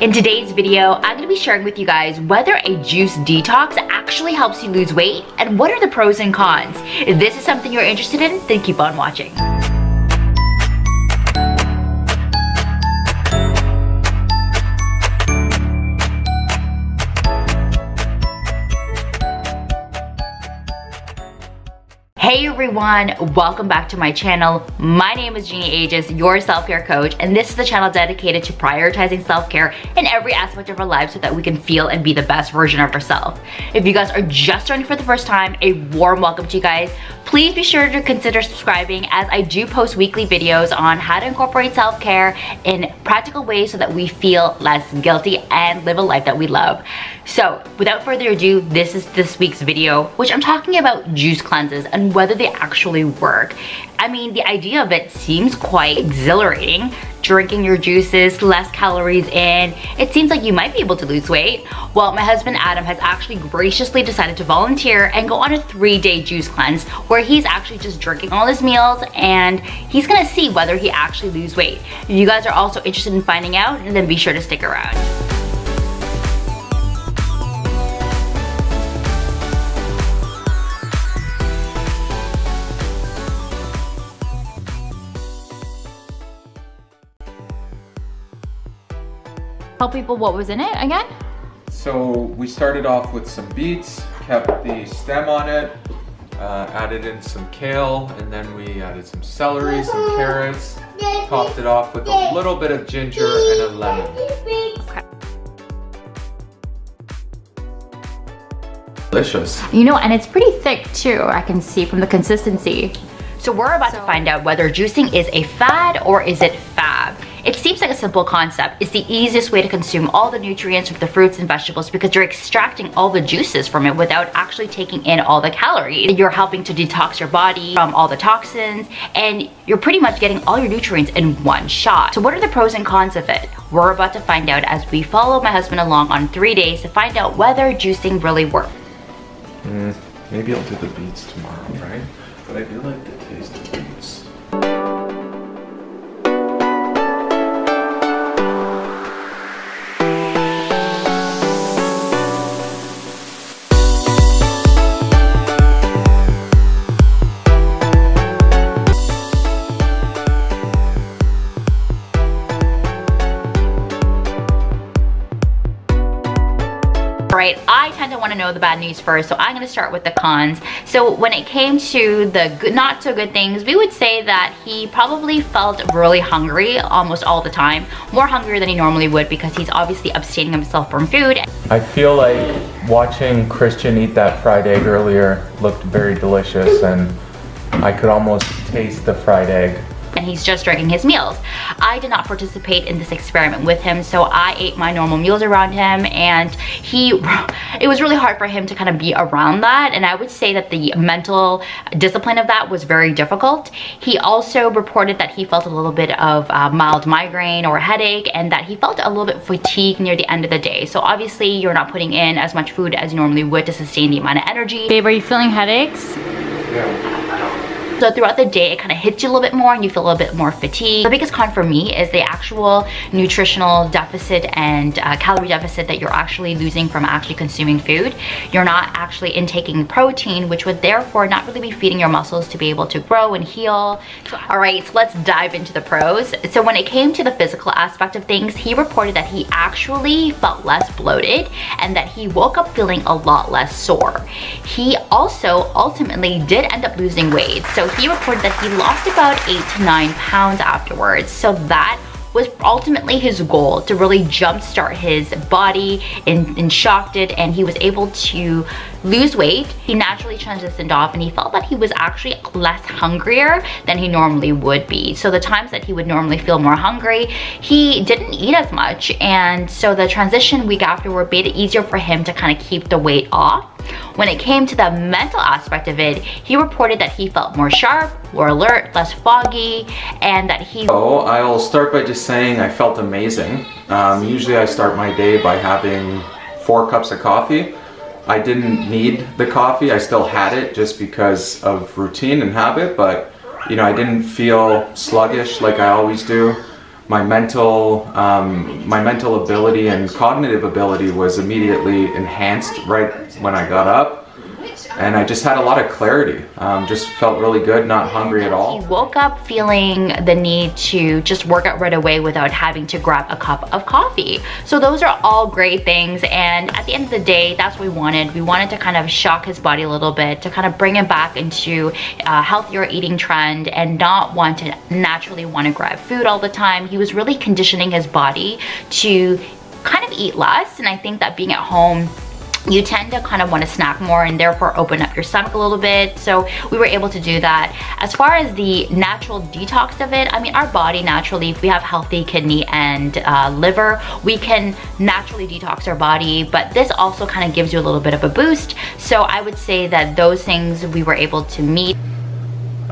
In today's video, I'm going to be sharing with you guys whether a juice detox actually helps you lose weight and what are the pros and cons. If this is something you're interested in, then keep on watching. Hey everyone, welcome back to my channel. My name is Jeanne, Agius, your self-care coach, and this is the channel dedicated to prioritizing self-care in every aspect of our lives so that we can feel and be the best version of ourselves. If you guys are just joining for the first time, a warm welcome to you guys. Please be sure to consider subscribing as I do post weekly videos on how to incorporate self-care in practical ways so that we feel less guilty and live a life that we love. So without further ado, this is this week's video, which I'm talking about juice cleanses and whether they actually work. I mean, the idea of it seems quite exhilarating. Drinking your juices, less calories in, it seems like you might be able to lose weight. Well, my husband Adam has actually graciously decided to volunteer and go on a 3-day juice cleanse where he's actually just drinking all his meals and he's gonna see whether he actually lose weight. If you guys are also interested in finding out, then be sure to stick around. Tell people what was in it again? So we started off with some beets, kept the stem on it, added in some kale, and then we added some celery, some carrots, topped it off with a little bit of ginger and a lemon. Okay. Delicious. You know, and it's pretty thick too, I can see from the consistency. So we're about to find out whether juicing is a fad or is it fab. It seems like a simple concept. It's the easiest way to consume all the nutrients from the fruits and vegetables because you're extracting all the juices from it without actually taking in all the calories. You're helping to detox your body from all the toxins and you're pretty much getting all your nutrients in one shot. So what are the pros and cons of it? We're about to find out as we follow my husband along on 3 days to find out whether juicing really works. Maybe I'll do the beets tomorrow, right? But I do like the taste of beets. Right, I tend to want to know the bad news first, so I'm going to start with the cons. So when it came to the good, not so good things, we would say that he probably felt really hungry almost all the time, more hungrier than he normally would because he's obviously abstaining himself from food. I feel like watching Christian eat that fried egg earlier looked very delicious and I could almost taste the fried egg. And he's just drinking his meals. I did not participate in this experiment with him, so I ate my normal meals around him and it was really hard for him to kind of be around that, and I would say that the mental discipline of that was very difficult. He also reported that he felt a little bit of mild migraine or headache and that he felt a little bit fatigued near the end of the day. So obviously you're not putting in as much food as you normally would to sustain the amount of energy. Babe, are you feeling headaches? Yeah. So throughout the day, it kind of hits you a little bit more and you feel a little bit more fatigued. The biggest con for me is the actual nutritional deficit and calorie deficit that you're actually losing from actually consuming food. You're not actually intaking protein, which would therefore not really be feeding your muscles to be able to grow and heal. All right, so let's dive into the pros. So when it came to the physical aspect of things, he reported that he actually felt less bloated and that he woke up feeling a lot less sore. He also ultimately did end up losing weight. So he reported that he lost about 8 to 9 pounds afterwards. So that was ultimately his goal, to really jumpstart his body and shocked it, and he was able to lose weight. He naturally transitioned off and he felt that he was actually less hungrier than he normally would be. So the times that he would normally feel more hungry, he didn't eat as much, and so the transition week afterward made it easier for him to kind of keep the weight off. When it came to the mental aspect of it, he reported that he felt more sharp, more alert, less foggy, and that he... Oh, I'll start by just saying I felt amazing. Usually I start my day by having 4 cups of coffee. I didn't need the coffee, I still had it just because of routine and habit, but you know, I didn't feel sluggish like I always do. my mental ability and cognitive ability was immediately enhanced right when I got up. And I just had a lot of clarity. Just felt really good, not hungry at all. He woke up feeling the need to just work out right away without having to grab a cup of coffee. So those are all great things, and at the end of the day, that's what we wanted. We wanted to kind of shock his body a little bit, to kind of bring him back into a healthier eating trend and not want to naturally want to grab food all the time. He was really conditioning his body to kind of eat less, and I think that being at home, you tend to kind of want to snack more and therefore open up your stomach a little bit. So we were able to do that. As far as the natural detox of it, I mean, our body naturally, if we have healthy kidney and liver, we can naturally detox our body, but this also kind of gives you a little bit of a boost. So I would say that those things we were able to meet.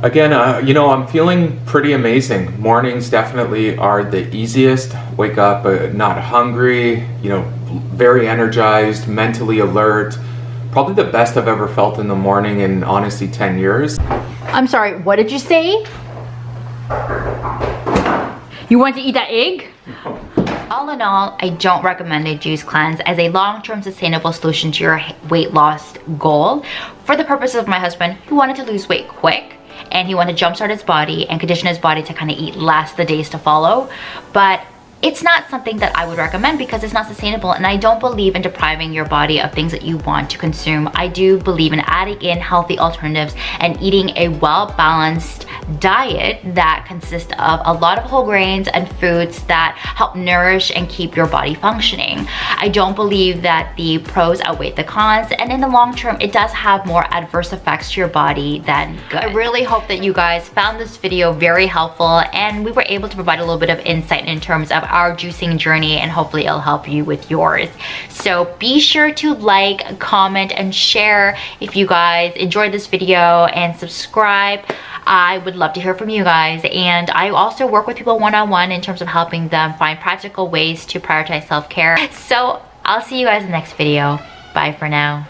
Again, you know, I'm feeling pretty amazing. Mornings definitely are the easiest. Wake up not hungry, you know, very energized, mentally alert. Probably the best I've ever felt in the morning in honestly 10 years. I'm sorry, what did you say? You want to eat that egg? All in all, I don't recommend a juice cleanse as a long-term sustainable solution to your weight loss goal. For the purposes of my husband, who wanted to lose weight quick, and he wanted to jumpstart his body and condition his body to kind of eat less the days to follow. But it's not something that I would recommend because it's not sustainable, and I don't believe in depriving your body of things that you want to consume. I do believe in adding in healthy alternatives and eating a well-balanced diet that consists of a lot of whole grains and foods that help nourish and keep your body functioning. I don't believe that the pros outweigh the cons, and in the long term, it does have more adverse effects to your body than good. I really hope that you guys found this video very helpful, and we were able to provide a little bit of insight in terms of our juicing journey, and hopefully it'll help you with yours. So be sure to like, comment, and share if you guys enjoyed this video, and subscribe. I would love to hear from you guys, and I also work with people one-on-one in terms of helping them find practical ways to prioritize self-care. So I'll see you guys in the next video. Bye for now.